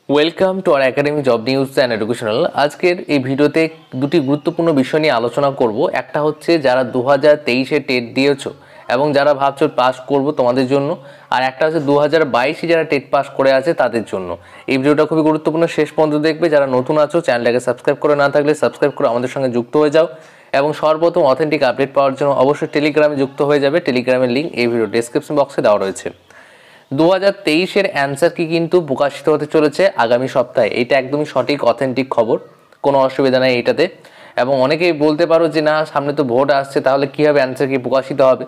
Welcome to our academy job news and educational. আজকের এই ভিডিওতে দুটি গুরুত্বপূর্ণ বিষয় নিয়ে আলোচনা করব। একটা হচ্ছে যারা 2023-এ টেট দিয়েছো এবং যারা ভাবছো পাস করব তোমাদের জন্য, আর একটা হচ্ছে 2022-এ যারা টেট পাস করে আছে তাদের জন্য। এই ভিডিওটা খুবই গুরুত্বপূর্ণ, শেষ পর্যন্ত দেখবে। যারা নতুন আছো চ্যানেলটাকে সাবস্ক্রাইব করে না থাকলে সাবস্ক্রাইব করে আমাদের সঙ্গে যুক্ত হয়ে যাও এবং সর্বপ্রথম অথেন্টিক আপডেট পাওয়ার জন্য অবশ্যই টেলিগ্রামে যুক্ত হয়ে যাবে। টেলিগ্রামের লিঙ্ক এই ভিডিও ডেসক্রিপশন বক্সে দেওয়া রয়েছে। 2023-এর অ্যান্সার কি কিন্তু প্রকাশিত হতে চলেছে আগামী সপ্তাহে। এটা একদমই সঠিক অথেন্টিক খবর, কোনো অসুবিধা নেই এটাতে। এবং অনেকেই বলতে পারো যে না, সামনে তো ভোট আসছে, তাহলে কীভাবে অ্যান্সার কি প্রকাশিত হবে।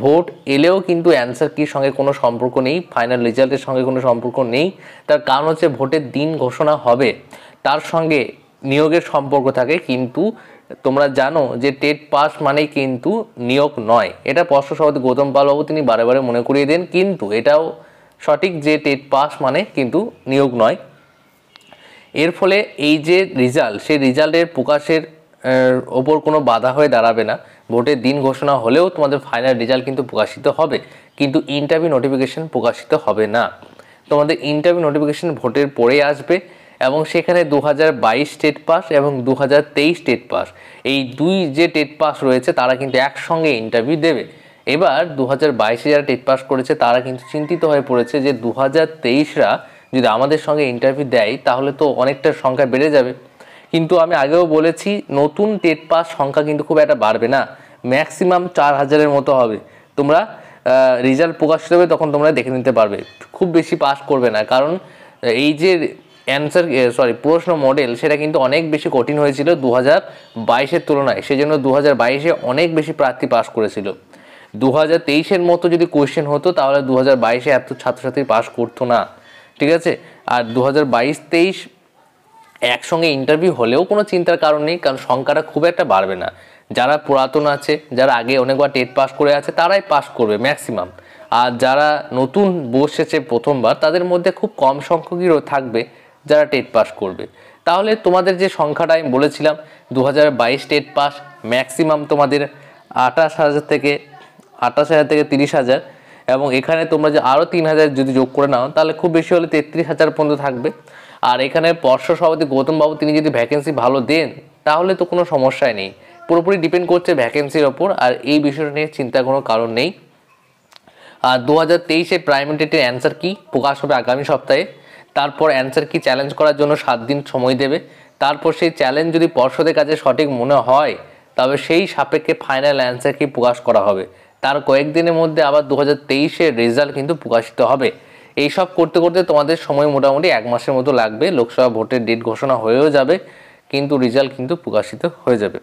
ভোট এলেও কিন্তু অ্যান্সার কির সঙ্গে কোনো সম্পর্ক নেই, ফাইনাল রেজাল্টের সঙ্গে কোনো সম্পর্ক নেই। তার কারণ হচ্ছে ভোটের দিন ঘোষণা হবে, তার সঙ্গে নিয়োগের সম্পর্ক থাকে। কিন্তু তোমরা জানো যে টেট পাস মানেই কিন্তু নিয়োগ নয়। এটা পর্ষদ সভাপতি গৌতম পালবাবু তিনি বারে বারে মনে করিয়ে দেন, কিন্তু এটাও সঠিক যে টেট পাস মানে কিন্তু নিয়োগ নয়। এর ফলে এই যে রেজাল্ট, সেই রেজাল্টের প্রকাশের ওপর কোনো বাধা হয়ে দাঁড়াবে না। ভোটের দিন ঘোষণা হলেও তোমাদের ফাইনাল রেজাল্ট কিন্তু প্রকাশিত হবে, কিন্তু ইন্টারভিউ নোটিফিকেশন প্রকাশিত হবে না। তোমাদের ইন্টারভিউ নোটিফিকেশন ভোটের পরে আসবে এবং সেখানে 2022 টেট পাস এবং 2023 টেট পাস, এই দুই যে টেট পাস রয়েছে তারা কিন্তু একসঙ্গে ইন্টারভিউ দেবে। এবার 2022-এ যারা টেট পাস করেছে তারা কিন্তু চিন্তিত হয়ে পড়েছে যে 2023-রা যদি আমাদের সঙ্গে ইন্টারভিউ দেয় তাহলে তো অনেকটা সংখ্যা বেড়ে যাবে। কিন্তু আমি আগেও বলেছি, নতুন টেট পাস সংখ্যা কিন্তু খুব একটা বাড়বে না, ম্যাক্সিমাম 4000-এর মতো হবে। তোমরা রেজাল্ট প্রকাশিত হবে তখন তোমরা দেখে নিতে পারবে, খুব বেশি পাস করবে না। কারণ এই যে প্রশ্ন মডেল সেটা কিন্তু অনেক বেশি কঠিন হয়েছিল 2022-এর তুলনায়, সেজন্য 2022-এ অনেক বেশি প্রার্থী পাস করেছিল। 2023-এর মতো যদি কোয়েশ্চেন হতো তাহলে 2022-এ এত ছাত্রছাত্রী পাস করতো না, ঠিক আছে। আর 2022-23 একসঙ্গে ইন্টারভিউ হলেও কোনো চিন্তার কারণ নেই, কারণ সংখ্যাটা খুব একটা বাড়বে না। যারা পুরাতন আছে, যারা আগে অনেকবার টেট পাস করে আছে তারাই পাস করবে ম্যাক্সিমাম। আর যারা নতুন বসেছে প্রথমবার তাদের মধ্যে খুব কম সংখ্যকই থাকবে যারা টেট পাস করবে। তাহলে তোমাদের যে সংখ্যাটা আমি বলেছিলাম 2022 টেট পাস ম্যাক্সিমাম তোমাদের 28,000 থেকে 30,000, এবং এখানে তোমরা যে আরও 3,000 যদি যোগ করে নাও তাহলে খুব বেশি হলে 33,000 পর্যন্ত থাকবে। আর এখানে পর্ষদ সভাপতি গৌতম বাবু তিনি যদি ভ্যাকেন্সি ভালো দেন তাহলে তো কোনো সমস্যাই নেই, পুরোপুরি ডিপেন্ড করছে ভ্যাকেন্সির ওপর। আর এই বিষয়টা নিয়ে চিন্তার কোনো কারণ নেই। আর 2023-এ প্রাইমারি টেটের অ্যান্সার কি প্রকাশ হবে আগামী সপ্তাহে। তারপর অ্যান্সার কি চ্যালেঞ্জ করার জন্য 7 দিন সময় দেবে। তারপর সেই চ্যালেঞ্জ যদি পর্ষদের কাছে সঠিক মনে হয় তবে সেই সাপেক্ষে ফাইনাল অ্যান্সার কি প্রকাশ করা হবে। তার কয়েকদিনের মধ্যে আবার 2023-এর রেজাল্ট কিন্তু প্রকাশিত হবে। এইসব করতে করতে তোমাদের সময় মোটামুটি 1 মাসের মতো লাগবে। লোকসভা ভোটের ডেট ঘোষণা হয়েও যাবে, কিন্তু রেজাল্ট কিন্তু প্রকাশিত হয়ে যাবে।